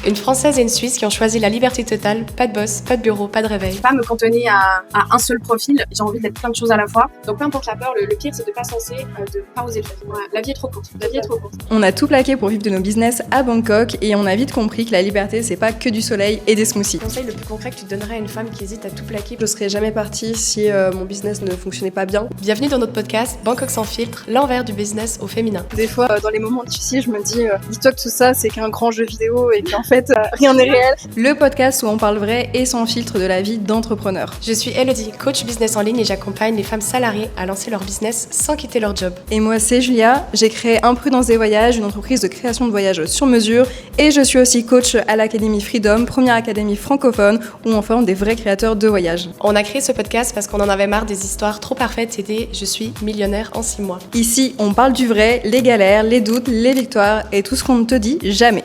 Une Française et une Suisse qui ont choisi la liberté totale, pas de boss, pas de bureau, pas de réveil. Pas me cantonner à un seul profil, j'ai envie d'être plein de choses à la fois. Donc peu importe la peur, le pire c'est de pas penser, de pas oser le faire. Voilà, la vie est trop courte, la vie est trop courte. On a tout plaqué pour vivre de nos business à Bangkok et on a vite compris que la liberté c'est pas que du soleil et des smoothies. Le conseil le plus concret que tu donnerais à une femme qui hésite à tout plaquer. Je serais jamais partie si mon business ne fonctionnait pas bien. Bienvenue dans notre podcast Bangkok sans filtre, l'envers du business au féminin. Des fois, dans les moments difficiles, je me dis, dis-toi que tout ça c'est qu'un grand jeu vidéo et qu'en fait rien n'est réel. Le podcast où on parle vrai et sans filtre de la vie d'entrepreneur. Je suis Elodie, coach business en ligne et j'accompagne les femmes salariées à lancer leur business sans quitter leur job. Et moi c'est Julia, j'ai créé Imprudence des voyages, une entreprise de création de voyages sur mesure et je suis aussi coach à l'Académie Freedom, première académie francophone où on forme des vrais créateurs de voyages. On a créé ce podcast parce qu'on en avait marre des histoires trop parfaites, c'était « Je suis millionnaire en 6 mois ». Ici on parle du vrai, les galères, les doutes, les victoires et tout ce qu'on ne te dit jamais.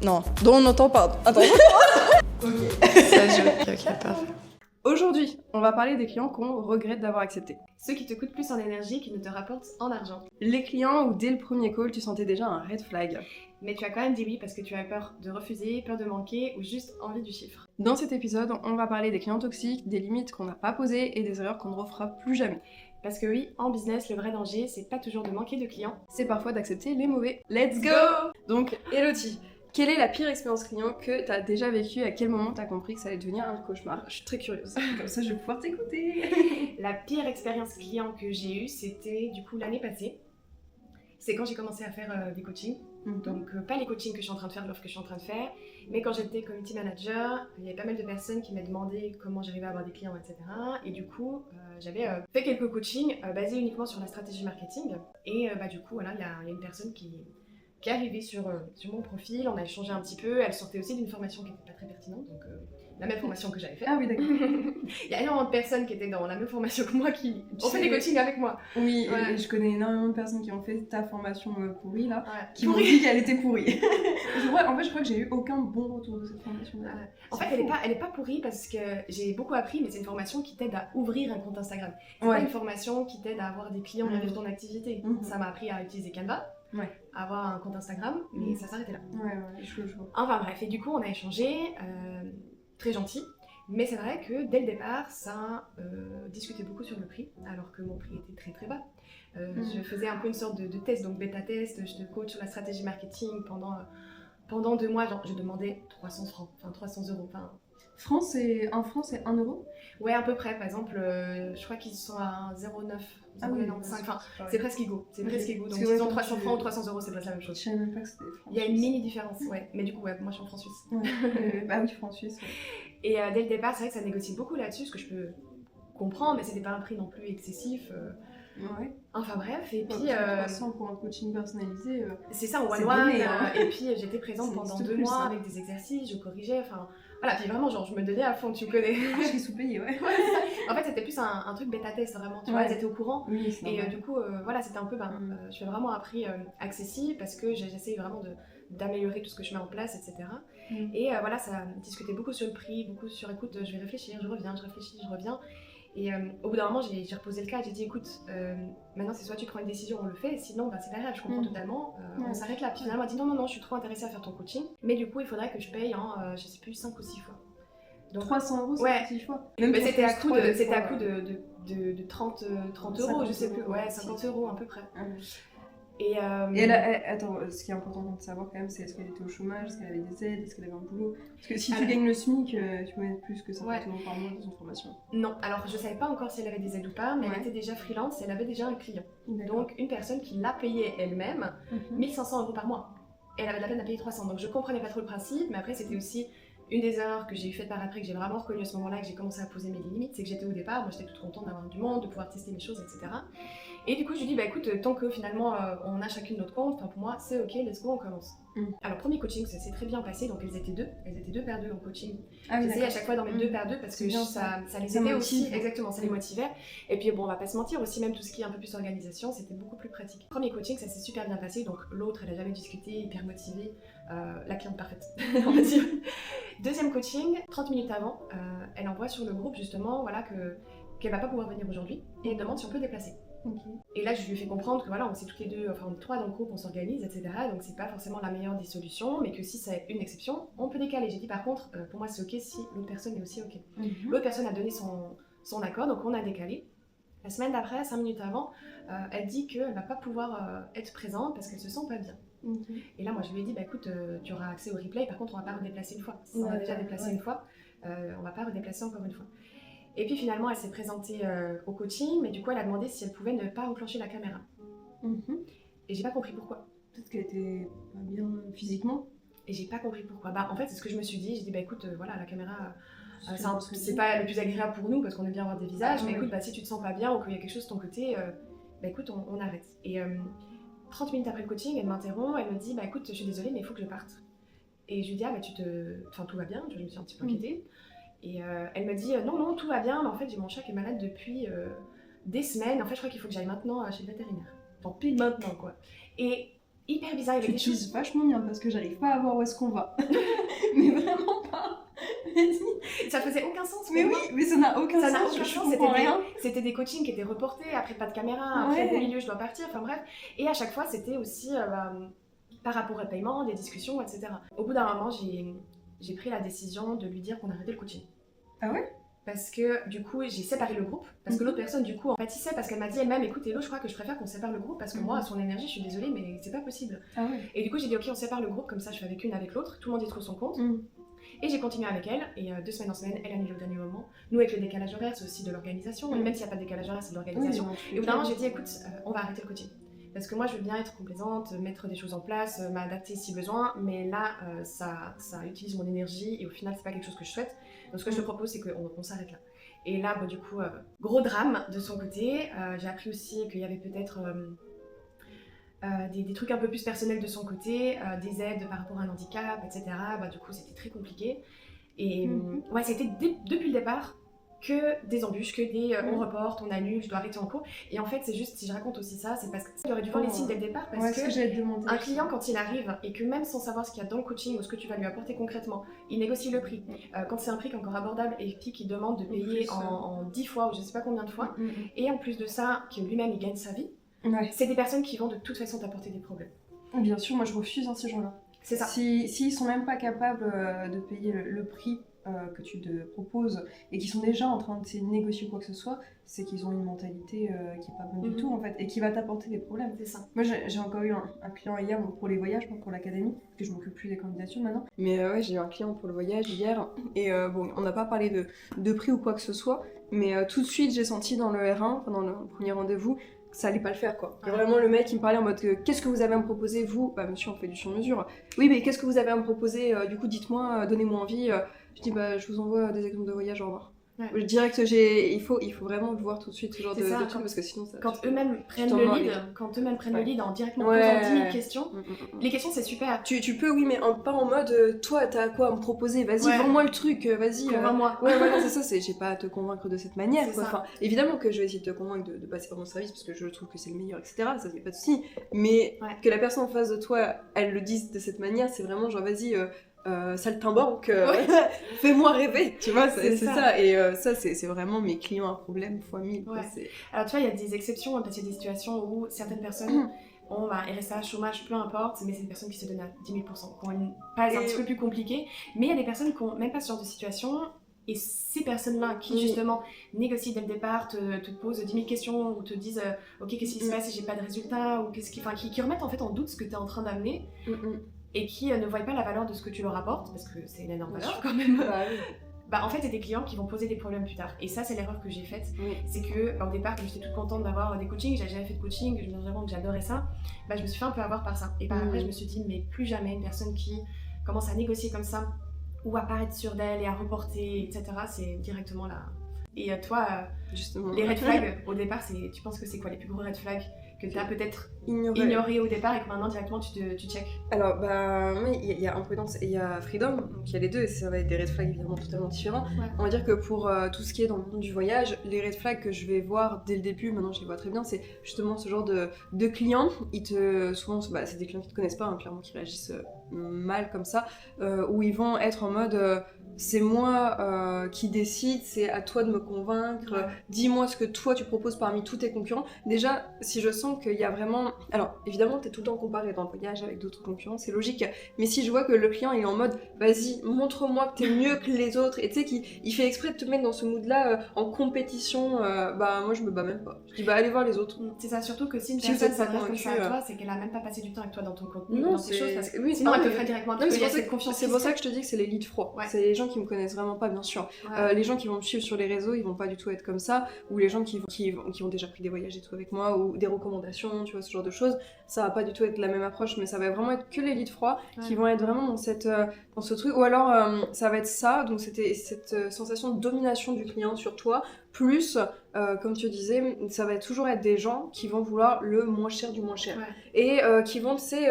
Non, dont on n'entend pas. Attends. Ok, parfait. Aujourd'hui, on va parler des clients qu'on regrette d'avoir acceptés. Ceux qui te coûtent plus en énergie qu'ils ne te rapportent en argent. Les clients où dès le premier call, tu sentais déjà un red flag. Mais tu as quand même dit oui parce que tu as peur de refuser, peur de manquer ou juste envie du chiffre. Dans cet épisode, on va parler des clients toxiques, des limites qu'on n'a pas posées et des erreurs qu'on ne refera plus jamais. Parce que oui, en business, le vrai danger, c'est pas toujours de manquer de clients. C'est parfois d'accepter les mauvais. Let's go! Donc, Elodie, quelle est la pire expérience client que tu as déjà vécue? À quel moment tu as compris que ça allait devenir un cauchemar? Je suis très curieuse. Comme ça, je vais pouvoir t'écouter. La pire expérience client que j'ai eue, c'était du coup l'année passée. C'est quand j'ai commencé à faire des coachings. Donc pas les coachings que je suis en train de faire, l'offre que je suis en train de faire, mais quand j'étais community manager, il y avait pas mal de personnes qui m'ont demandé comment j'arrivais à avoir des clients, etc. Et du coup, j'avais fait quelques coachings basés uniquement sur la stratégie marketing. Et du coup, voilà, il y a une personne qui est arrivée sur mon profil, on a échangé un petit peu, elle sortait aussi d'une formation qui n'était pas très pertinente, donc la même formation que j'avais faite. Ah oui, d'accord. Il y a énormément de personnes qui étaient dans la même formation que moi qui ont fait des coachings avec moi. Oui, Ouais. et je connais énormément de personnes qui ont fait ta formation pourrie là, Ouais. qui m'ont dit qu'elle était pourrie. En fait, je crois que j'ai eu aucun bon retour de cette formation. En fait, elle est pas pourrie parce que j'ai beaucoup appris, mais c'est une formation qui t'aide à ouvrir un compte Instagram. C'est pas une formation qui t'aide à avoir des clients et à vivre ton activité. Ça m'a appris à utiliser Canva, à avoir un compte Instagram, mais ça s'arrêtait là. Ouais, je vois. Enfin bref, et du coup, on a échangé, très gentil. Mais c'est vrai que dès le départ, ça discutait beaucoup sur le prix, alors que mon prix était très très bas. Je faisais un peu une sorte de test, donc bêta test, je te coach sur la stratégie marketing pendant 2 mois, genre je demandais 300 francs, enfin 300 euros. Enfin, Un franc, c'est 1 euro? ouais, à peu près, par exemple, je crois qu'ils sont à 0,9, 0,95, enfin c'est presque égaux, donc disons 300 francs ou 300 euros, c'est pas la même chose. Je savais même pas que c'était francs. Il y a une mini différence, ouais, mais du coup, ouais, moi je suis en francs suisse. Bah oui, francs suisse. Et dès le départ, c'est vrai que ça négocie beaucoup là-dessus, ce que je peux comprendre, mais c'était pas un prix non plus excessif. Ouais. Enfin bref, et puis... 300 pour un coaching personnalisé. C'est ça, en c'est one-one, donné, hein. et puis j'étais présente pendant 2 mois avec des exercices, je corrigeais, enfin... Voilà, puis vraiment, genre, je me donnais à fond, tu me connais. Je suis sous-payée, ouais. En fait, c'était plus un truc bêta-test, vraiment, tu vois, ils étaient au courant. Oui, c'est normal. Et du coup, voilà, c'était un peu... je fais vraiment un prix accessible parce que j'essaye vraiment d'améliorer tout ce que je mets en place, etc. Et voilà, ça discutait beaucoup sur le prix, beaucoup sur écoute, je vais réfléchir, je reviens, je réfléchis, je reviens. Et au bout d'un moment, j'ai reposé le cas, j'ai dit écoute, maintenant c'est soit tu prends une décision, on le fait, sinon c'est pas grave, je comprends totalement, on s'arrête là. Puis finalement, elle dit non, je suis trop intéressée à faire ton coaching, mais du coup, il faudrait que je paye en, je sais plus, 5 ou 6 fois. Donc, 300 euros, c'est 6 fois. Mais c'était à coût de 30 euros, je sais plus, 50 euros à peu près. Et attends, ce qui est important de savoir quand même, c'est est-ce qu'elle était au chômage, est-ce qu'elle avait des aides, est-ce qu'elle avait un boulot? Parce que si tu gagnes le SMIC, tu peux mettre plus que 50 euros par mois dans son formation. Non, alors je savais pas encore si elle avait des aides ou pas, mais elle était déjà freelance, elle avait déjà un client. Donc une personne qui l'a payé elle-même 1500 euros par mois. Et elle avait de la peine à payer 300, donc je comprenais pas trop le principe, mais après c'était aussi une des erreurs que j'ai faites par après, que j'ai vraiment reconnu à ce moment-là, que j'ai commencé à poser mes limites, c'est que j'étais au départ, moi j'étais toute contente d'avoir du monde, de pouvoir tester mes choses, etc. Et du coup, je lui dis, bah écoute, tant que finalement on a chacune notre compte, pour moi c'est ok, let's go, on commence. Alors, premier coaching, ça s'est très bien passé, donc elles étaient deux paires deux en coaching. J'essayais à chaque fois d'en mettre 2 paires 2 parce que ça les aidait aussi, exactement, ça les motivait. Et puis bon, on va pas se mentir aussi, même tout ce qui est un peu plus organisation, c'était beaucoup plus pratique. Premier coaching, ça s'est super bien passé, donc l'autre, elle a jamais discuté, hyper motivée, la cliente parfaite, on va dire. Deuxième coaching, 30 minutes avant, elle envoie sur le groupe justement, voilà, qu'elle va pas pouvoir venir aujourd'hui, et elle demande si on peut déplacer. Et là, je lui ai fait comprendre que voilà, on sait toutes les deux, enfin on est 3 dans le groupe, on s'organise, etc. Donc c'est pas forcément la meilleure des solutions, mais que si c'est une exception, on peut décaler. J'ai dit par contre, pour moi c'est ok si l'autre personne est aussi ok. L'autre personne a donné son accord, donc on a décalé. La semaine d'après, 5 minutes avant, elle dit qu'elle va pas pouvoir être présente parce qu'elle se sent pas bien. Et là, moi je lui ai dit, bah écoute, tu auras accès au replay, par contre on va pas redéplacer une fois. Si on a déjà déplacé une fois, on va pas redéplacer encore une fois. Et puis finalement, elle s'est présentée au coaching, mais du coup, elle a demandé si elle pouvait ne pas enclencher la caméra. Et j'ai pas compris pourquoi. Peut-être qu'elle était pas bien physiquement. Et j'ai pas compris pourquoi. Bah, en fait, c'est ce que je me suis dit. J'ai dit, bah écoute, voilà, la caméra, c'est pas le plus agréable pour nous parce qu'on aime bien voir des visages, mais écoute, bah, si tu te sens pas bien ou qu'il y a quelque chose de ton côté, bah écoute, on arrête. Et 30 minutes après le coaching, elle m'interrompt, elle me dit, bah écoute, je suis désolée, mais il faut que je parte. Et je lui dis, ah bah enfin tout va bien, je me suis un petit peu inquiétée. Et elle me dit non, tout va bien, mais en fait j'ai mon chat qui est malade depuis des semaines. En fait, je crois qu'il faut que j'aille maintenant chez le vétérinaire. Tant pis maintenant quoi. Et hyper bizarre, il y avait tu utilises vachement bien parce que j'arrive pas à voir où est-ce qu'on va. Mais vraiment pas. Ça faisait aucun sens. Mais oui, mais ça n'a aucun ça sens. n'a aucun sens. C'était des coachings qui étaient reportés, après pas de caméra, après au milieu je dois partir, enfin bref. Et à chaque fois c'était aussi par rapport au paiement, des discussions, etc. Au bout d'un moment, j'ai pris la décision de lui dire qu'on arrêtait le coaching. Ah ouais? Parce que du coup, j'ai séparé le groupe. Parce que l'autre personne, du coup, en pâtissait parce qu'elle m'a dit elle-même, écoute, Hello, je crois que je préfère qu'on sépare le groupe parce que moi, à son énergie, je suis désolée, mais c'est pas possible. Ah ouais. Et du coup, j'ai dit ok, on sépare le groupe, comme ça, je fais avec une, avec l'autre. Tout le monde y trouve son compte. Et j'ai continué avec elle. Et 2 semaines en semaine, elle a mis au dernier moment. Nous, avec le décalage horaire, c'est aussi de l'organisation. Et même s'il n'y a pas de décalage horaire, c'est de l'organisation. Et au bout d'un moment, j'ai dit écoute, on va arrêter le coaching. Parce que moi, je veux bien être complaisante, mettre des choses en place, m'adapter si besoin, mais là, ça utilise mon énergie et au final, c'est pas quelque chose que je souhaite. Donc, ce que je te propose, c'est qu'on s'arrête là. Et là, du coup, gros drame de son côté. J'ai appris aussi qu'il y avait peut-être des trucs un peu plus personnels de son côté, des aides par rapport à un handicap, etc. Du coup, c'était très compliqué. Et ouais, c'était depuis le départ que des embûches, que des on reporte, on annule, je dois arrêter en cours. Et en fait, c'est juste, si je raconte aussi ça, c'est parce que j'aurais dû voir les signes dès le départ. Parce que un client, quand il arrive et que même sans savoir ce qu'il y a dans le coaching ou ce que tu vas lui apporter concrètement, il négocie le prix. Quand c'est un prix qui est encore abordable et puis qu'il demande de payer en 10 fois ou je sais pas combien de fois, et en plus de ça, que lui-même il gagne sa vie, c'est des personnes qui vont de toute façon t'apporter des problèmes. Bien sûr, moi je refuse ces gens-là. C'est ça. S'ils sont même pas capables de payer le prix que tu te proposes et qui sont déjà en train de négocier ou quoi que ce soit, c'est qu'ils ont une mentalité qui est pas bonne du tout en fait et qui va t'apporter des problèmes. C'est ça. Moi j'ai encore eu un client hier pour les voyages, pour l'académie, parce que je m'occupe plus des candidatures maintenant. Mais ouais, j'ai eu un client pour le voyage hier et bon, on n'a pas parlé de prix ou quoi que ce soit, mais tout de suite j'ai senti dans le R1, pendant le premier rendez-vous, que ça allait pas le faire quoi. Et vraiment le mec il me parlait en mode qu'est-ce que vous avez à me proposer vous? Bah monsieur on fait du sur-mesure. Oui mais qu'est-ce que vous avez à me proposer du coup dites-moi, donnez-moi envie. Je dis bah je vous envoie des exemples de voyage, au revoir. Ouais. Direct il faut vraiment voir tout de suite ce genre de trucs parce que sinon ça... Quand eux-mêmes prennent le lead en directement posant 10 000 questions, les questions c'est super. Tu peux oui mais pas en mode toi t'as quoi à me proposer, vas-y vends-moi le truc, vas-y. Convainc-moi. Ouais voilà c'est ça, j'ai pas à te convaincre de cette manière quoi. Enfin, évidemment que je vais essayer de te convaincre de passer par mon service parce que je trouve que c'est le meilleur etc, ça y a pas de souci. Mais que la personne en face de toi elle le dise de cette manière, c'est vraiment genre vas-y saltimbanque, fais-moi rêver, tu vois, c'est ça. Et ça, c'est vraiment mes clients à problème fois 1000. Ouais. Alors, tu vois, il y a des exceptions, parce qu'il y a des situations où certaines personnes ont RSA, chômage, peu importe, mais c'est des personnes qui se donnent à 10 000%, qui ont une phase un petit peu plus compliquée. Mais il y a des personnes qui n'ont même pas ce genre de situation. Et ces personnes-là qui, justement, négocient dès le départ, te posent 10 000 questions ou te disent ok, qu'est-ce qui se passe si j'ai pas de résultat, ou qui remettent en fait en doute ce que tu es en train d'amener. Et qui ne voient pas la valeur de ce que tu leur apportes, parce que c'est une énorme valeur quand même. En fait, c'est des clients qui vont poser des problèmes plus tard. Et ça, c'est l'erreur que j'ai faite. C'est que, au départ, quand j'étais toute contente d'avoir des coachings, j'avais jamais fait de coaching, je me disais vraiment que j'adorais ça, je me suis fait un peu avoir par ça. Et par après, je me suis dit, mais plus jamais une personne qui commence à négocier comme ça, ou à paraître sûre d'elle et à reporter, etc., c'est directement là. Et toi, justement, les red flags, au départ, tu penses que c'est quoi les plus gros red flags que tu as peut-être ignoré au départ et que maintenant directement tu check? Alors oui, il y a imprudence et il y a freedom, donc il y a les deux et ça va être des red flags évidemment totalement différents. On va dire que pour tout ce qui est dans le monde du voyage, les red flags que je vais voir dès le début, maintenant je les vois très bien, c'est justement ce genre de clients. Souvent c'est des clients qui te connaissent pas, clairement qui réagissent mal comme ça, où ils vont être en mode c'est moi qui décide, c'est à toi de me convaincre, dis-moi ce que toi tu proposes parmi tous tes concurrents. Déjà, si je sens qu'il y a vraiment... Alors, évidemment, t'es tout le temps comparé dans le voyage avec d'autres concurrents, c'est logique, mais si je vois que le client il est en mode vas-y, montre-moi que t'es mieux que les autres, et tu sais qu'il fait exprès de te mettre dans ce mood-là en compétition, bah moi je me bats même pas. Je dis bah allez voir les autres. C'est ça, surtout que si une Si vous personne êtes pas s'adresse comme ça à convaincu, toi, c'est qu'elle a même pas passé du temps avec toi dans ton contenu, Non, dans tes choses, parce que oui, sinon ah, elle te mais- ferait directement Non, mais il y a c'est cette confiance. pour ça que je te dis que c'est les leads froids. Ouais. C'est les gens qui me connaissent vraiment pas, bien sûr. Ouais. Les gens qui vont me suivre sur les réseaux, ils vont pas du tout être comme ça. Ou les gens qui ont déjà pris des voyages et tout avec moi, ou des recommandations, tu vois, ce genre de choses. Ça va pas du tout être la même approche, mais ça va vraiment être que les leads froids qui vont être vraiment dans ce truc. Ou alors, ça va être ça, donc c'était cette sensation de domination du client sur toi, plus, comme tu disais, ça va toujours être des gens qui vont vouloir le moins cher du moins cher. Ouais. Et qui vont, tu sais,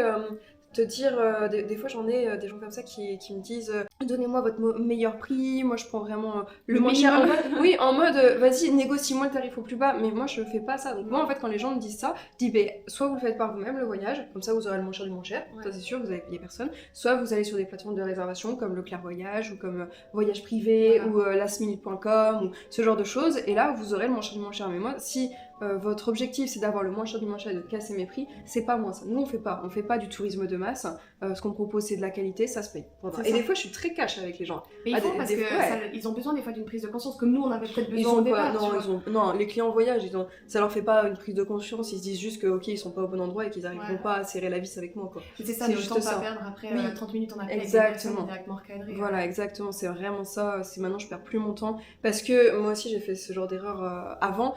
te dire, des fois j'en ai des gens comme ça qui me disent donnez-moi votre meilleur prix, moi je prends vraiment le moins cher. Oui, en mode vas-y, négocie-moi le tarif au plus bas, mais moi je fais pas ça. Donc moi en fait, quand les gens me disent ça, je dis soit vous le faites par vous-même le voyage, comme ça vous aurez le moins cher du moins cher, ça c'est sûr, vous allez payer personne, soit vous allez sur des plateformes de réservation comme le Clair Voyage ou comme Voyage Privé ou lastminute.com ou ce genre de choses, et là vous aurez le moins cher du moins cher. Mais moi, si votre objectif c'est d'avoir le moins cher du moins cher et de casser mes prix, c'est pas moi ça. Nous on fait pas du tourisme de masse, ce qu'on propose c'est de la qualité, ça se paye. Et des fois je suis très cash avec les gens. Mais il faut parce que ils ont besoin des fois d'une prise de conscience, comme nous on avait peut-être besoin au départ. Non, les clients en voyage, ça leur fait pas une prise de conscience, ils se disent juste que ok ils sont pas au bon endroit et qu'ils arriveront pas à serrer la vis avec moi quoi. C'est ça, le temps pas perdre après 30 minutes en appel exactement. directement recadré. Voilà, exactement, c'est vraiment ça. C'est maintenant je perds plus mon temps parce que moi aussi j'ai fait ce genre d'erreur avant,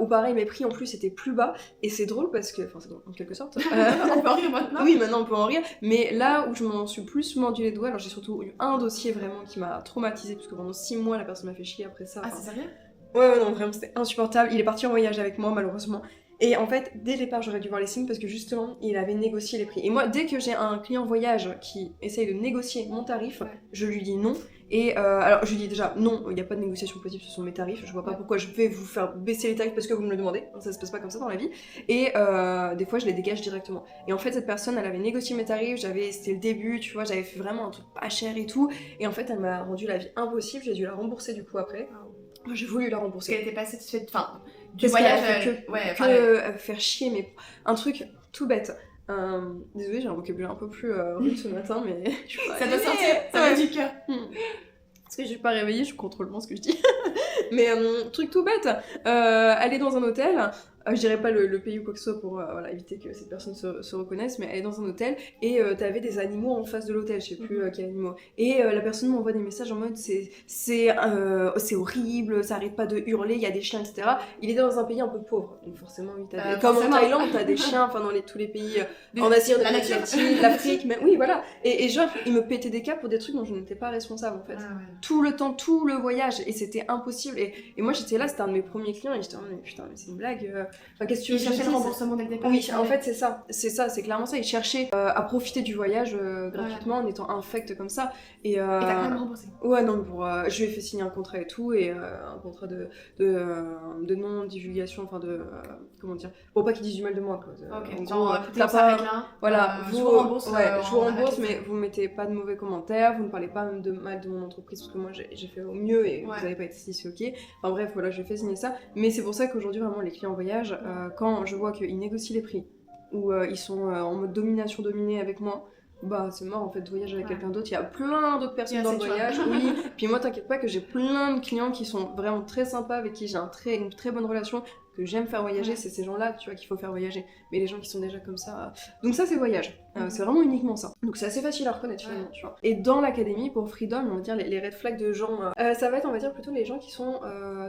où pareil mes prix en plus étaient plus bas, et c'est drôle parce que, enfin c'est drôle en quelque sorte. On peut en rire maintenant. Oui, maintenant on peut en rire, mais là où je m'en suis plus mordu les doigts, alors j'ai surtout eu un dossier vraiment qui m'a traumatisée parce que pendant 6 mois la personne m'a fait chier après ça. Ah c'est sérieux? Ouais, non, vraiment c'était insupportable. Il est parti en voyage avec moi malheureusement. Et en fait, dès le départ, j'aurais dû voir les signes parce que justement, il avait négocié les prix. Et moi, dès que j'ai un client voyage qui essaye de négocier mon tarif, je lui dis non. Et alors, je lui dis déjà non, il n'y a pas de négociation possible, ce sont mes tarifs. Je vois pas pourquoi je vais vous faire baisser les tarifs parce que vous me le demandez. Ça se passe pas comme ça dans la vie. Et des fois, je les dégage directement. Et en fait, cette personne, elle avait négocié mes tarifs. C'était le début, tu vois, j'avais fait vraiment un truc pas cher et tout. Et en fait, elle m'a rendu la vie impossible. J'ai dû la rembourser du coup après. Moi, j'ai voulu la rembourser. Parce qu'elle était pas satisfaite. Enfin, du voyage que faire chier, mais un truc tout bête. Désolée, j'ai un vocabulaire un peu plus rude ce matin, mais je suis pas ça doit sortir, ça va du cœur. Parce que je suis pas réveillée, je contrôle moins ce que je dis. Mais truc tout bête, aller dans un hôtel, je dirais pas le pays ou quoi que ce soit pour éviter que cette personne se reconnaisse, mais aller dans un hôtel et t'avais des animaux en face de l'hôtel, je sais plus quels animaux. Et la personne m'envoie des messages en mode c'est horrible, ça arrête pas de hurler, il y a des chiens, etc. Il était dans un pays un peu pauvre, donc forcément, oui, comme en Thaïlande, t'as des chiens, enfin dans tous les pays en Asie, en Amérique latine, l'Afrique, mais oui, voilà. Et genre, il me pétait des câbles pour des trucs dont je n'étais pas responsable en fait. Tout le temps, tout le voyage, et c'était impossible. Et moi j'étais là, c'était un de mes premiers clients, et j'étais en mode, mais putain, mais c'est une blague. Enfin, qu'est-ce que tu veux? Il cherchait le remboursement dès le départ. Oui, en fait c'est ça, c'est clairement ça. Il cherchait à profiter du voyage gratuitement en étant infect comme ça. Et t'as quand même remboursé? Ouais, non, je lui ai fait signer un contrat et tout, et un contrat de non-divulgation, enfin de... comment dire? Pour pas qu'il dise du mal de moi, quoi. Ok, en genre, gros, t'as pas... là, voilà, je vous rembourse. je vous rembourse, mais vous mettez pas de mauvais commentaires, vous ne parlez pas même de mal de mon entreprise, parce que moi j'ai fait au mieux et vous avez pas été satisfait, ok. Enfin bref, voilà, je fais signer ça. Mais c'est pour ça qu'aujourd'hui, vraiment, les clients en voyage, quand je vois qu'ils négocient les prix, ou ils sont en mode dominée avec moi, bah c'est mort en fait de voyager avec quelqu'un d'autre. Il y a plein d'autres personnes dans le voyage, oui. Puis moi t'inquiète pas que j'ai plein de clients qui sont vraiment très sympas, avec qui j'ai une très bonne relation, que j'aime faire voyager, c'est ces gens-là, tu vois, qu'il faut faire voyager. Mais les gens qui sont déjà comme ça... Donc ça c'est voyage, c'est vraiment uniquement ça. Donc c'est assez facile à reconnaître finalement, tu vois. Et dans l'académie, pour Freedom, on va dire les red flags de gens, ça va être on va dire plutôt les gens qui sont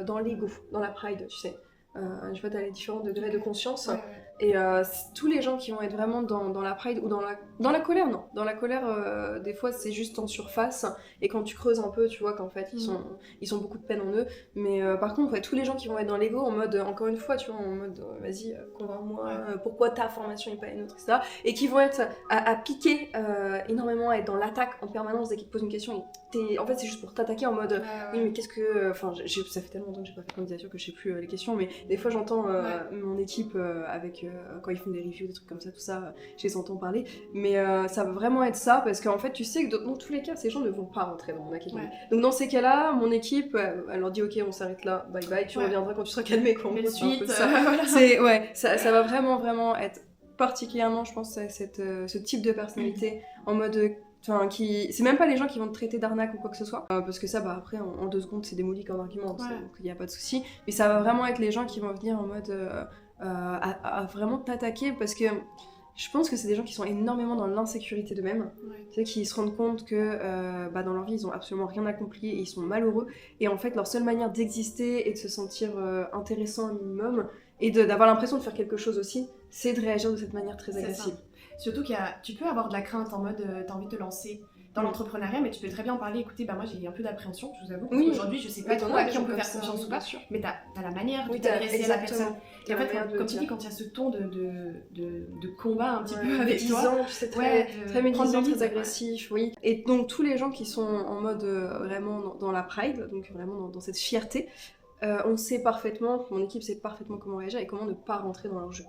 dans l'ego, dans la pride, tu sais. Je vois, t'as les différents degrés de conscience. Et tous les gens qui vont être vraiment dans la pride ou dans la colère, non. Dans la colère, des fois, c'est juste en surface. Et quand tu creuses un peu, tu vois qu'en fait, ils ont beaucoup de peine en eux. Mais par contre, tous les gens qui vont être dans l'ego, en mode, encore une fois, tu vois, en mode, vas-y, convainc-moi, pourquoi ta formation n'est pas une autre, etc. Et qui vont être à piquer énormément, à être dans l'attaque en permanence dès qu'ils te posent une question. En fait, c'est juste pour t'attaquer en mode, oui, mais qu'est-ce que... Enfin, ça fait tellement longtemps que j'ai pas fait de candidature que je sais plus les questions, mais des fois, j'entends mon équipe avec quand ils font des reviews, des trucs comme ça, tout ça, je les entends parler. Mais ça va vraiment être ça, parce qu'en fait, tu sais que dans tous les cas, ces gens ne vont pas rentrer dans mon académie. Ouais. Donc dans ces cas-là, mon équipe, elle leur dit ok, on s'arrête là, bye bye, tu reviendras quand tu seras calmé. Mais suite, voilà. Ça va vraiment être particulièrement, je pense, ce type de personnalité en mode... Enfin, c'est même pas les gens qui vont te traiter d'arnaque ou quoi que ce soit, parce que ça, bah après, en 2 secondes, c'est démoli comme argument, donc il n'y a pas de souci. Mais ça va vraiment être les gens qui vont venir en mode à vraiment t'attaquer, parce que je pense que c'est des gens qui sont énormément dans l'insécurité d'eux-mêmes, tu sais, qui se rendent compte que dans leur vie, ils ont absolument rien accompli et ils sont malheureux, et en fait, leur seule manière d'exister et de se sentir intéressant un minimum, et d'avoir l'impression de faire quelque chose aussi, c'est de réagir de cette manière très agressive. Surtout tu peux avoir de la crainte en mode t'as envie de te lancer dans l'entrepreneuriat, mais tu peux très bien en parler. Écoutez, moi j'ai un peu d'appréhension, je vous avoue, parce qu'aujourd'hui je sais pas trop à qui on peut faire confiance ou pas, mais t'as la manière de t'adresser à la personne. Et en fait, comme tu dis, quand il y a ce ton de combat un petit peu avec toi, tu sais, très médisant, très agressif, oui. Et donc tous les gens qui sont en mode vraiment dans la pride, donc vraiment dans cette fierté, on sait parfaitement, mon équipe sait parfaitement comment réagir et comment ne pas rentrer dans leur jeu.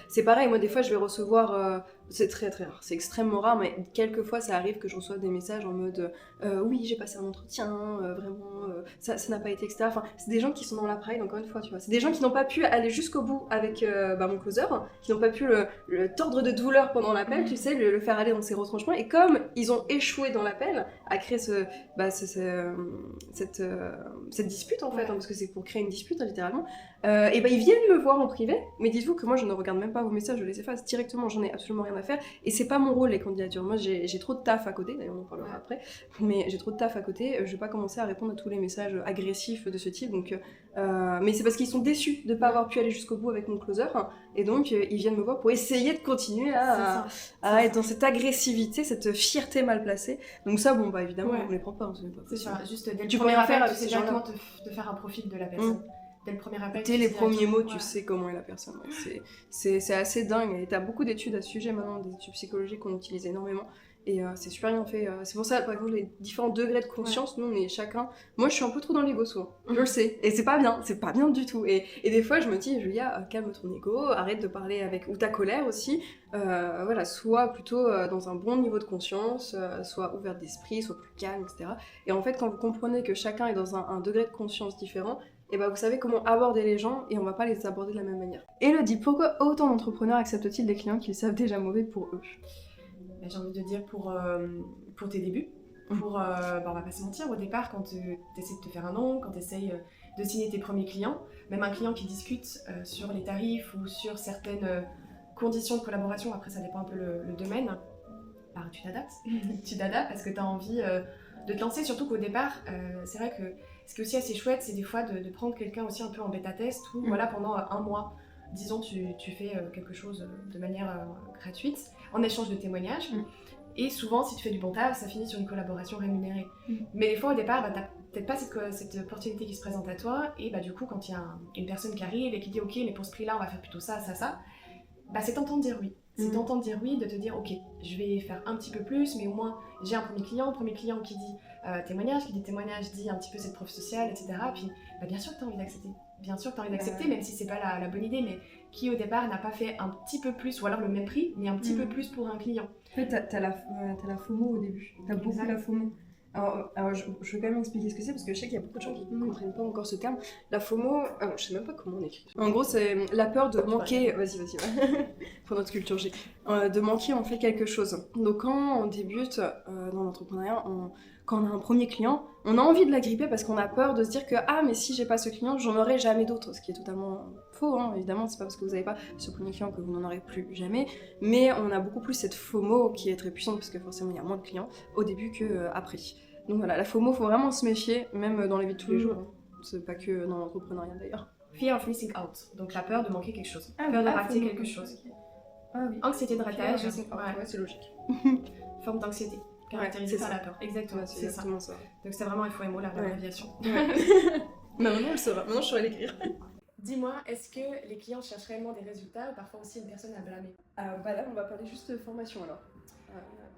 C'est pareil, moi des fois je vais recevoir, c'est très très rare, c'est extrêmement rare, mais quelquefois ça arrive que je reçoive des messages en mode oui j'ai passé un entretien, vraiment ça n'a pas été, etc. Enfin, c'est des gens qui sont dans la pride, encore une fois, tu vois. C'est des gens qui n'ont pas pu aller jusqu'au bout avec mon closer, qui n'ont pas pu le tordre de douleur pendant l'appel, tu sais, le faire aller dans ses retranchements, et comme ils ont échoué dans l'appel à créer cette dispute en fait, parce que c'est pour créer une dispute littéralement, et ils viennent me voir en privé, mais dites-vous que moi je ne regarde même pas vos messages, je les efface directement, j'en ai absolument rien à faire, et c'est pas mon rôle les candidatures. Moi j'ai trop de taf à côté, d'ailleurs on en parlera après, mais j'ai trop de taf à côté, je vais pas commencer à répondre à tous les messages agressifs de ce type, donc mais c'est parce qu'ils sont déçus de pas avoir pu aller jusqu'au bout avec mon closer, et donc ils viennent me voir pour essayer de continuer à être dans cette agressivité, cette fierté mal placée. Donc ça, bon bah évidemment on les prend pas, c'est ça, juste dès le tu premier appel, tu sais ces directement te faire un profil de la personne. Dès le premier appel, dès les premiers mots, tu sais comment est la personne. C'est assez dingue. Et t'as beaucoup d'études à ce sujet maintenant, des études psychologiques qu'on utilise énormément. Et c'est super bien fait. C'est pour ça, par exemple, les différents degrés de conscience, nous on est chacun. Moi je suis un peu trop dans l'ego souvent. Je le sais. Et c'est pas bien du tout. Et des fois je me dis, Julia, calme ton ego, arrête de parler avec. Ou ta colère aussi. Voilà, sois plutôt dans un bon niveau de conscience, sois ouverte d'esprit, sois plus calme, etc. Et en fait, quand vous comprenez que chacun est dans un degré de conscience différent, et vous savez comment aborder les gens et on va pas les aborder de la même manière. Elodie, pourquoi autant d'entrepreneurs acceptent-ils des clients qu'ils savent déjà mauvais pour eux ? J'ai envie de dire pour tes débuts, on va pas se mentir, au départ quand tu essaies de te faire un nom, quand tu essayes de signer tes premiers clients, même un client qui discute sur les tarifs ou sur certaines conditions de collaboration, après ça dépend un peu le domaine, tu t'adaptes. Tu t'adaptes parce que tu as envie de te lancer, surtout qu'au départ, c'est vrai que ce qui est aussi assez chouette, c'est des fois de prendre quelqu'un aussi un peu en bêta-test où voilà, pendant un mois, disons, tu fais quelque chose de manière gratuite, en échange de témoignages. Et souvent, si tu fais du bon taf, ça finit sur une collaboration rémunérée. Mais des fois, au départ, t'as peut-être pas cette opportunité qui se présente à toi, et du coup, quand il y a une personne qui arrive et qui dit « Ok, mais pour ce prix-là, on va faire plutôt ça, ça, ça », c'est tentant de dire oui. C'est tentant de dire oui, de te dire « Ok, je vais faire un petit peu plus, mais au moins, j'ai un premier client qui dit témoignage, qui dit témoignage, dit un petit peu cette preuve sociale, etc. » Puis, bien sûr que t'as envie d'accepter. Bien sûr que t'as envie d'accepter, même si c'est pas la bonne idée, mais qui au départ n'a pas fait un petit peu plus, ou alors le même prix, mais un petit peu plus pour un client. En fait, t'as la FOMO au début. T'as beaucoup la FOMO. Alors je vais quand même expliquer ce que c'est, parce que je sais qu'il y a beaucoup de gens qui ne comprennent pas encore ce terme. La FOMO, je sais même pas comment on écrit. En gros, c'est la peur de manquer... Vas-y. Pour notre culture G. De manquer en fait quelque chose. Donc quand on débute dans l'entrepreneuriat, quand on a un premier client, on a envie de la gripper parce qu'on a peur de se dire que mais si j'ai pas ce client, j'en aurai jamais d'autres, ce qui est totalement faux, évidemment, c'est pas parce que vous n'avez pas ce premier client que vous n'en aurez plus jamais, mais on a beaucoup plus cette FOMO qui est très puissante parce que forcément il y a moins de clients au début que après. Donc voilà, la FOMO, faut vraiment se méfier, même dans la vie de tous les jours, c'est pas que dans l'entrepreneuriat d'ailleurs. Fear of missing out, donc la peur de manquer quelque chose, peur de rater quelque chose. Oui. Anxiété de ratage, c'est logique. Forme d'anxiété. Caractérisé par la peur. Exactement, c'est exactement ça. Donc c'est vraiment FOMO, l'abréviation. Maintenant on le saura, maintenant je saurais l'écrire. Dis-moi, est-ce que les clients cherchent réellement des résultats ou parfois aussi une personne à blâmer ? Là on va parler juste de formation alors.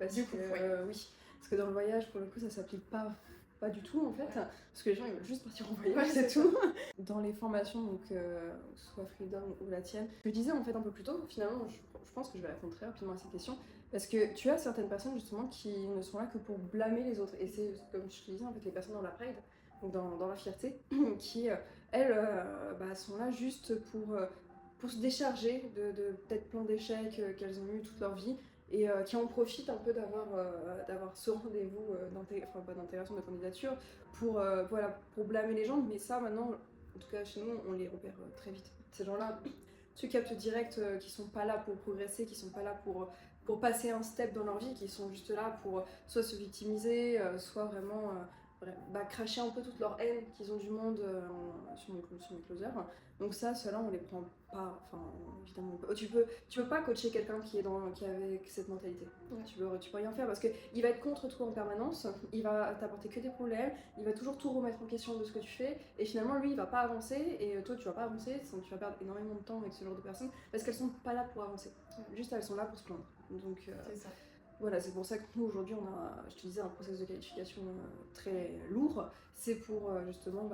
Oui. Parce que dans le voyage, pour le coup, ça s'applique pas pas du tout en fait, parce que les gens ils veulent juste partir en voyage, Ouais, c'est c'est tout. Dans les formations, donc soit Freedom ou la tienne, je disais en fait un peu plus tôt, finalement je pense que je vais répondre très rapidement à cette question, parce que tu as certaines personnes justement qui ne sont là que pour blâmer les autres, et c'est comme je te disais en fait les personnes dans la Pride, donc dans la fierté, qui elles sont là juste pour se décharger de peut-être plein d'échecs qu'elles ont eu toute leur vie, et qui en profitent un peu d'avoir ce rendez-vous pas d'intégration, de candidature, pour blâmer les gens. Mais ça, maintenant, en tout cas chez nous, on les repère très vite. Ces gens-là, tu captes direct qui sont pas là pour progresser, qui sont pas là pour passer un step dans leur vie, qui sont juste là pour soit se victimiser, soit vraiment cracher un peu toute leur haine qu'ils ont du monde sur mes closers. Donc ça, ceux-là, on les prend pas, enfin évidemment pas. Tu peux pas coacher quelqu'un qui est avec cette mentalité. Ouais. Tu peux rien faire parce que il va être contre toi en permanence, il va t'apporter que des problèmes, il va toujours tout remettre en question de ce que tu fais, et finalement lui il va pas avancer, et toi tu vas pas avancer, donc tu vas perdre énormément de temps avec ce genre de personnes parce qu'elles sont pas là pour avancer. Juste elles sont là pour se plaindre. Donc C'est ça. voilà, c'est pour ça que nous aujourd'hui on a, je te disais, un process de qualification très lourd. C'est pour justement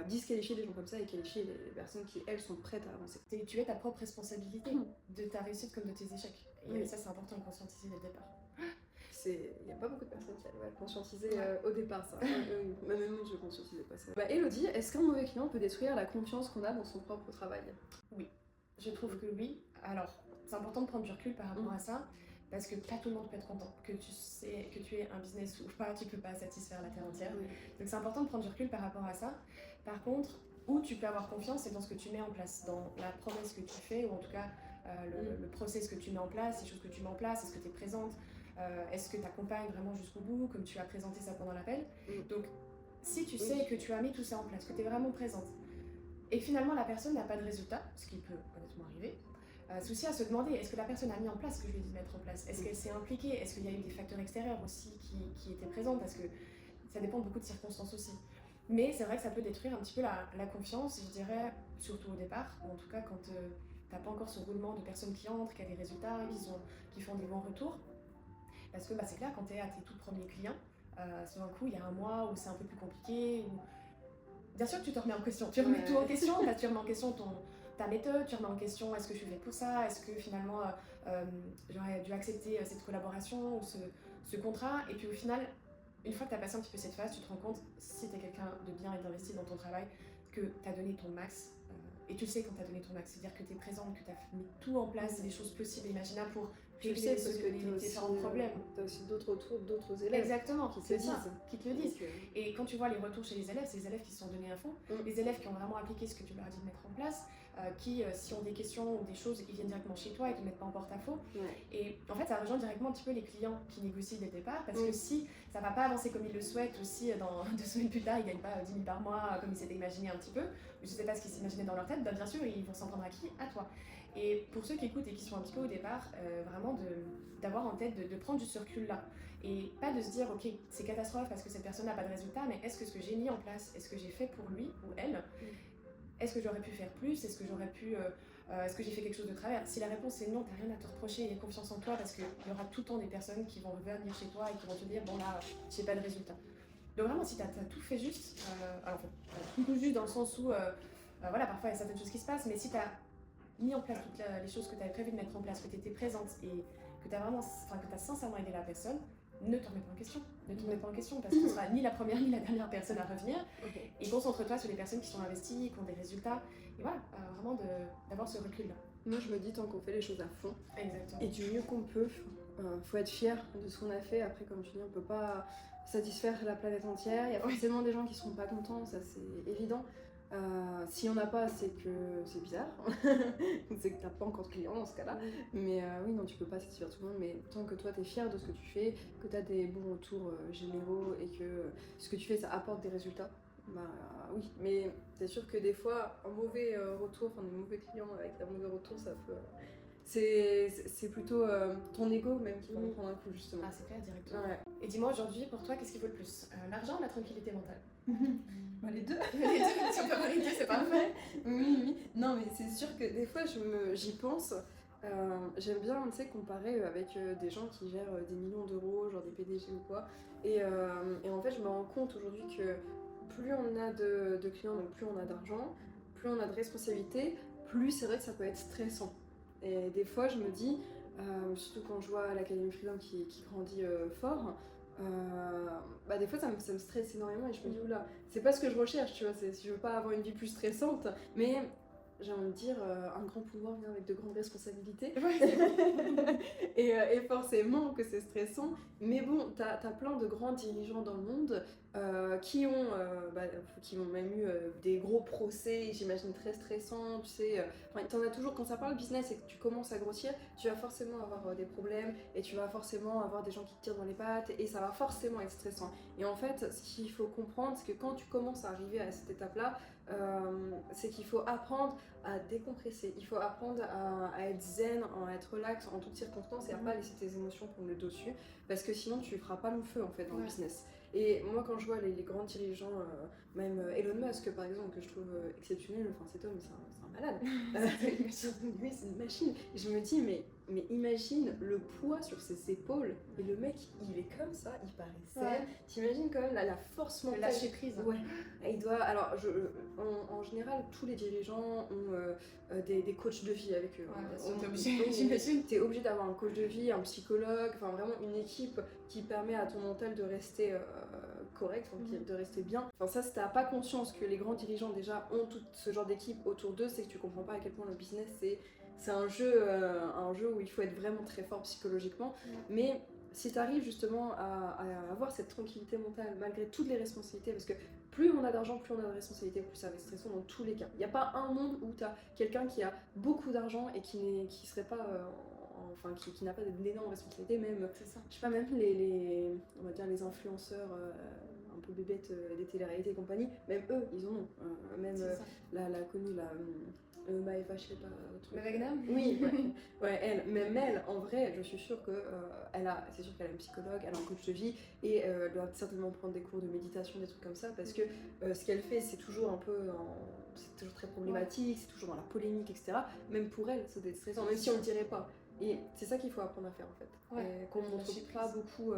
disqualifier les gens comme ça et qualifier les personnes qui elles sont prêtes à avancer. Tu es ta propre responsabilité de ta réussite comme de tes échecs. Et Oui. ça c'est important de conscientiser dès le départ. Il n'y a pas beaucoup de personnes qui arrivent à le conscientiser au départ, ça. Même moi, je ne conscientisais pas ça. Elodie, est-ce qu'un mauvais client peut détruire la confiance qu'on a dans son propre travail? Oui, je trouve que oui. Alors, c'est important de prendre du recul par rapport à ça, parce que pas tout le monde peut être content. Que tu aies un business ou pas, tu peux pas satisfaire la terre entière. Oui. Donc c'est important de prendre du recul par rapport à ça. Par contre, où tu peux avoir confiance, c'est dans ce que tu mets en place, dans la promesse que tu fais, ou en tout cas le process que tu mets en place, les choses que tu mets en place, est-ce que tu es présente, est-ce que tu accompagnes vraiment jusqu'au bout, comme tu as présenté ça pendant l'appel. Donc si tu sais que tu as mis tout ça en place, que tu es vraiment présente, et finalement la personne n'a pas de résultat, ce qui peut honnêtement arriver, c'est aussi à se demander, est-ce que la personne a mis en place ce que je lui ai dit de mettre en place? Est-ce qu'elle s'est impliquée? Est-ce qu'il y a eu des facteurs extérieurs aussi qui étaient présents? Parce que ça dépend beaucoup de circonstances aussi. Mais c'est vrai que ça peut détruire un petit peu la confiance, je dirais, surtout au départ, ou en tout cas quand t'as pas encore ce roulement de personnes qui entrent, qui a des résultats, qui font des bons retours. Parce que c'est clair, quand t'es à tes tout premiers clients, sur un coup, il y a un mois où c'est un peu plus compliqué, bien sûr que tu te remets en question, tu remets tout en question, tu remets en question ta méthode, tu remets en question est-ce que je suis faite pour ça, est-ce que finalement j'aurais dû accepter cette collaboration ou ce contrat, et puis au final, une fois que tu as passé un petit peu cette phase, tu te rends compte, si tu es quelqu'un de bien et d'investi dans ton travail, que tu as donné ton max, et tu le sais quand tu as donné ton max, c'est-à-dire que tu es présente, que tu as mis tout en place, les choses possibles et imaginables pour régler les différents problèmes. Tu as aussi d'autres retours, d'autres élèves. Exactement, qui te le disent. Et quand tu vois les retours chez les élèves, c'est les élèves qui se sont donnés à fond, les élèves qui ont vraiment appliqué ce que tu leur as dit de mettre en place, qui, si ont des questions ou des choses, ils viennent directement chez toi et te mettent pas en porte-à-faux. Et en fait, ça rejoint directement un petit peu les clients qui négocient dès le départ, parce que si ça va pas avancer comme ils le souhaitent, ou si dans 2 semaines plus tard, ils gagnent pas 10 000 par mois comme ils s'étaient imaginé un petit peu, je sais pas ce qu'ils s'imaginaient dans leur tête, bien sûr, ils vont s'en prendre à qui? À toi. Et pour ceux qui écoutent et qui sont un petit peu au départ, vraiment d'avoir en tête de prendre du ce recul là, et pas de se dire ok c'est catastrophe parce que cette personne n'a pas de résultat, mais est-ce que ce que j'ai mis en place, est-ce que j'ai fait pour lui ou elle, est-ce que j'aurais pu faire plus, est-ce que j'aurais pu est-ce que j'ai fait quelque chose de travers? Si la réponse est non, t'as rien à te reprocher, et confiance en toi, parce qu'il y aura tout le temps des personnes qui vont venir chez toi et qui vont te dire bon là j'ai pas de résultat. Donc vraiment si t'as tout fait juste, alors en fait tout juste dans le sens où voilà, parfois il y a certaines choses qui se passent, mais si t'as mis en place toutes les choses que tu avais prévu de mettre en place, que tu étais présente et que tu as sincèrement aidé la personne, ne te remets pas en question. Ne te remets pas en question, parce que tu ne seras ni la première ni la dernière personne à revenir. Et concentre-toi sur les personnes qui sont investies, qui ont des résultats. Et voilà, vraiment d'avoir ce recul-là. Moi je me dis, tant qu'on fait les choses à fond, exactement, et du mieux qu'on peut, faut être fier de ce qu'on a fait. Après, comme tu dis, on peut pas satisfaire la planète entière. Il y a forcément des gens qui seront pas contents, ça c'est évident. Si on n'a pas, c'est que c'est bizarre, c'est que t'as pas encore de clients dans ce cas-là. Mais oui, non, tu peux pas satisfaire tout le monde, mais tant que toi t'es fier de ce que tu fais, que t'as des bons retours généraux et que ce que tu fais ça apporte des résultats, oui. Mais c'est sûr que des fois, un mauvais retour, enfin des mauvais clients avec un mauvais retour, ça peut. C'est plutôt ton ego même qui va en prendre un coup, justement. Ah, c'est clair, directement. Ouais. Et dis-moi aujourd'hui, pour toi, qu'est-ce qui vaut le plus? L'argent ou la tranquillité mentale? Les deux. Les deux, si on peut avoir les deux, c'est parfait. Oui. Non, mais c'est sûr que des fois, j'y pense J'aime bien, tu sais, comparer avec des gens qui gèrent des millions d'euros, genre des PDG ou quoi. Et en fait, je me rends compte aujourd'hui que plus on a de clients, donc plus on a d'argent, plus on a de responsabilités, plus c'est vrai que ça peut être stressant. Et des fois, je me dis, surtout quand je vois l'Académie Freedom qui grandit fort, bah des fois ça me stresse énormément et je me dis oula, c'est pas ce que je recherche, tu vois, si je veux pas avoir une vie plus stressante, mais j'ai envie de dire, un grand pouvoir vient avec de grandes responsabilités. Et forcément que c'est stressant. Mais bon, t'as plein de grands dirigeants dans le monde qui ont même eu des gros procès, j'imagine très stressants, tu sais. T'en as toujours, quand ça parle business et que tu commences à grossir, tu vas forcément avoir des problèmes et tu vas forcément avoir des gens qui te tirent dans les pattes et ça va forcément être stressant. Et en fait, ce qu'il faut comprendre, c'est que quand tu commences à arriver à cette étape-là, c'est qu'il faut apprendre à décompresser, il faut apprendre à être zen, à être relax en toutes circonstances et à pas laisser tes émotions prendre le dessus parce que sinon tu feras pas long feu en fait dans le business. Et moi quand je vois les grands dirigeants, même Elon Musk par exemple, que je trouve exceptionnel, enfin cet homme c'est un malade, lui c'est une machine, et je me dis mais imagine le poids sur ses épaules et le mec il est comme ça, il paraît zen, t'imagines quand même la force mentale, lâcher prise. Ouais, et il doit, alors en général tous les dirigeants ont des coachs de vie avec eux. T'es obligé, j'imagine. T'es obligé d'avoir un coach de vie, un psychologue, enfin vraiment une équipe qui permet à ton mental de rester correct, de rester bien. Enfin ça, si t'as pas conscience que les grands dirigeants déjà ont tout ce genre d'équipe autour d'eux, c'est que tu comprends pas à quel point le business c'est un jeu où il faut être vraiment très fort psychologiquement. Mais si tu arrives justement à avoir cette tranquillité mentale malgré toutes les responsabilités, parce que plus on a d'argent, plus on a de responsabilités, plus ça va être stressant dans tous les cas. Il n'y a pas un monde où tu as quelqu'un qui a beaucoup d'argent et qui serait pas qui n'a pas d'énormes responsabilités, même je sais pas, même on va dire les influenceurs un peu bébêtes des téléréalités et compagnie, même eux ils en ont, même la connue Maëva, je sais pas, Maëva. Oui, elle, même elle, en vrai, je suis sûre que c'est sûr qu'elle a un psychologue, elle a un coach de vie et elle doit certainement prendre des cours de méditation, des trucs comme ça, parce que ce qu'elle fait, c'est toujours c'est toujours très problématique, c'est toujours dans la polémique, etc. Même pour elle, ça doit être stressant, même si on le dirait pas. Et c'est ça qu'il faut apprendre à faire en fait, qu'on montre pas beaucoup.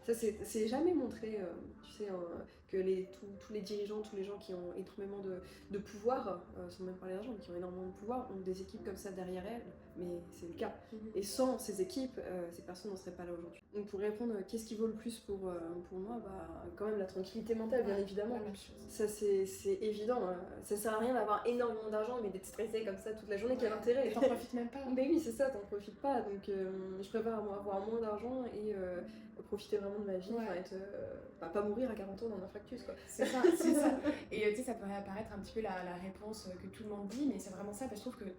Ça c'est jamais montré, tu sais, que tous les dirigeants, tous les gens qui ont énormément de pouvoir, sans même parler d'argent, mais qui ont énormément de pouvoir, ont des équipes comme ça derrière elles, mais c'est le cas. Et sans ces équipes, ces personnes n'en seraient pas là aujourd'hui. Donc pour répondre, qu'est-ce qui vaut le plus pour moi, quand même la tranquillité mentale, bien évidemment. Ça c'est évident. Ça sert à rien d'avoir énormément d'argent, mais d'être stressé comme ça toute la journée, quel intérêt. Et t'en profites même pas. Mais oui, c'est ça, t'en profites pas, donc je préfère avoir moins d'argent et profiter vraiment de ma vie, pas mourir à 40 ans d'un infarctus quoi. C'est ça. Et tu sais, ça pourrait apparaître un petit peu la réponse que tout le monde dit, mais c'est vraiment ça, parce que je trouve que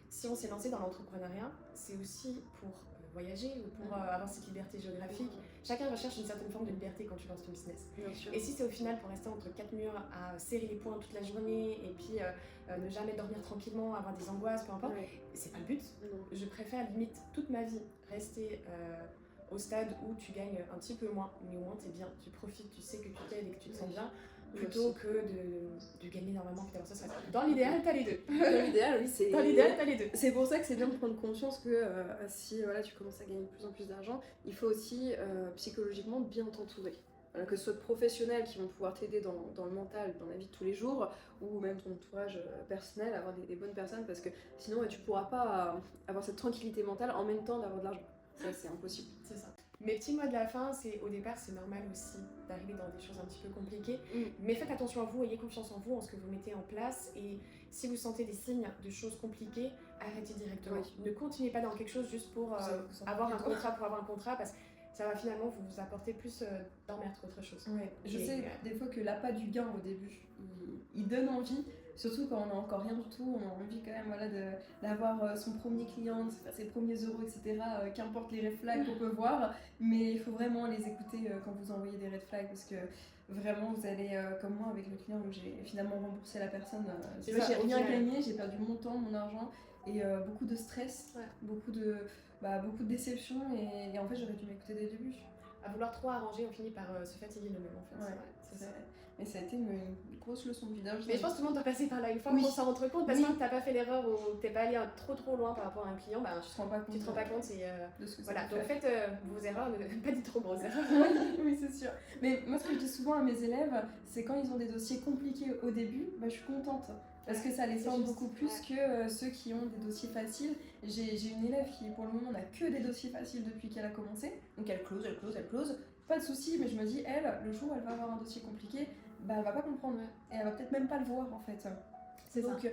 si on s'est lancé dans l'entrepreneuriat, c'est aussi pour voyager ou pour avoir cette liberté géographique. Chacun recherche une certaine forme de liberté quand tu lances ton business. Bien sûr. Et si c'est au final pour rester entre quatre murs à serrer les poings toute la journée et puis ne jamais dormir tranquillement, avoir des angoisses, peu importe, c'est pas le but. Non. Je préfère limite toute ma vie rester au stade où tu gagnes un petit peu moins, mais au moins t'es bien, tu profites, tu sais que tu t'aides et que tu te sens bien, plutôt que de gagner normalement puis d'avoir ça serait... Dans l'idéal, t'as les deux. Dans l'idéal, oui, c'est... Dans l'idéal, t'as les deux. C'est pour ça que c'est bien de prendre conscience que si tu commences à gagner de plus en plus d'argent, il faut aussi psychologiquement bien t'entourer. Que ce soit professionnels qui vont pouvoir t'aider dans le mental, dans la vie de tous les jours, ou même ton entourage personnel, avoir des bonnes personnes, parce que sinon tu pourras pas avoir cette tranquillité mentale en même temps d'avoir de l'argent. Ça, c'est impossible. C'est ça. Mes petits mots de la fin, au départ, c'est normal aussi d'arriver dans des choses un petit peu compliquées. Mais faites attention à vous, ayez confiance en vous, en ce que vous mettez en place. Et si vous sentez des signes de choses compliquées, arrêtez directement. Ne continuez pas dans quelque chose juste pour avoir un contrat, parce que ça va finalement vous apporter plus d'emmerde qu'autre chose. Je sais des fois que l'appât du gain au début, il donne envie, surtout quand on n'a encore rien du tout, on a envie quand même d'avoir son premier client, de se faire ses premiers euros, etc. Qu'importe les red flags qu'on peut voir, mais il faut vraiment les écouter quand vous envoyez des red flags, parce que vraiment vous allez, comme moi avec le client où j'ai finalement remboursé la personne, j'ai rien gagné, j'ai perdu mon temps, mon argent, et beaucoup de stress, beaucoup de déception, et en fait j'aurais dû m'écouter dès le début. À vouloir trop arranger, on finit par se fatiguer nous-mêmes en fait. Ouais, c'est ça. Mais ça a été une grosse leçon de vie. Mais je pense que tout le monde doit passer par là une fois Oui. qu'on s'en rend compte, parce Oui. que t'as pas fait l'erreur ou t'es pas allé trop loin par rapport à un client, bah, Tu te rends pas compte. tu te rends pas compte et de ce que ça voilà, peut donc faire. faites vos erreurs, ne pas dites trop grosses erreurs. Oui, c'est sûr. Mais moi, ce que je dis souvent à mes élèves, c'est quand ils ont des dossiers compliqués au début, bah, je suis contente. Parce que ça les c'est forme juste, beaucoup plus que ceux qui ont des dossiers faciles. J'ai une élève qui, pour le moment, n'a que des dossiers faciles depuis qu'elle a commencé. Donc elle close. Pas de souci, mais je me dis, elle, le jour où elle va avoir un dossier compliqué, bah, elle va pas comprendre. Et elle va peut-être même pas le voir, en fait. C'est ça. Donc,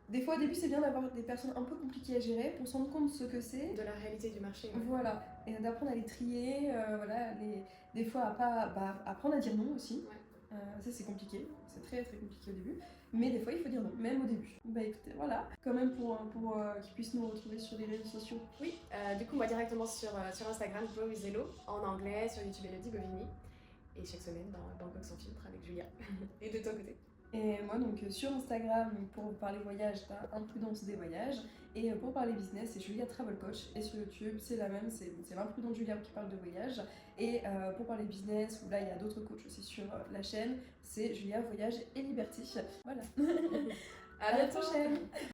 des fois, au début, c'est bien d'avoir des personnes un peu compliquées à gérer pour se rendre compte de ce que c'est. De la réalité du marché. Voilà, et d'apprendre à les trier, voilà, des fois à pas, apprendre à dire non aussi. Ça c'est compliqué, c'est très très compliqué au début, mais des fois il faut dire non, même au début. Bah écoutez, voilà, quand même pour qu'ils puissent nous retrouver sur les réseaux sociaux. Oui, du coup moi directement sur Instagram, Grow with Hello, en anglais, sur YouTube Elodie Bovini, et chaque semaine dans Bangkok sans filtre avec Julia. Et de ton côté? Et moi donc sur Instagram pour parler voyage, t'as Imprudence des voyages, et pour parler business c'est Julia Travel Coach, et sur YouTube c'est la même, c'est l'Imprudente Julia qui parle de voyage, et pour parler business, où là il y a d'autres coachs aussi sur la chaîne, c'est Julia Voyage et Liberté. Voilà. À la bientôt. prochaine.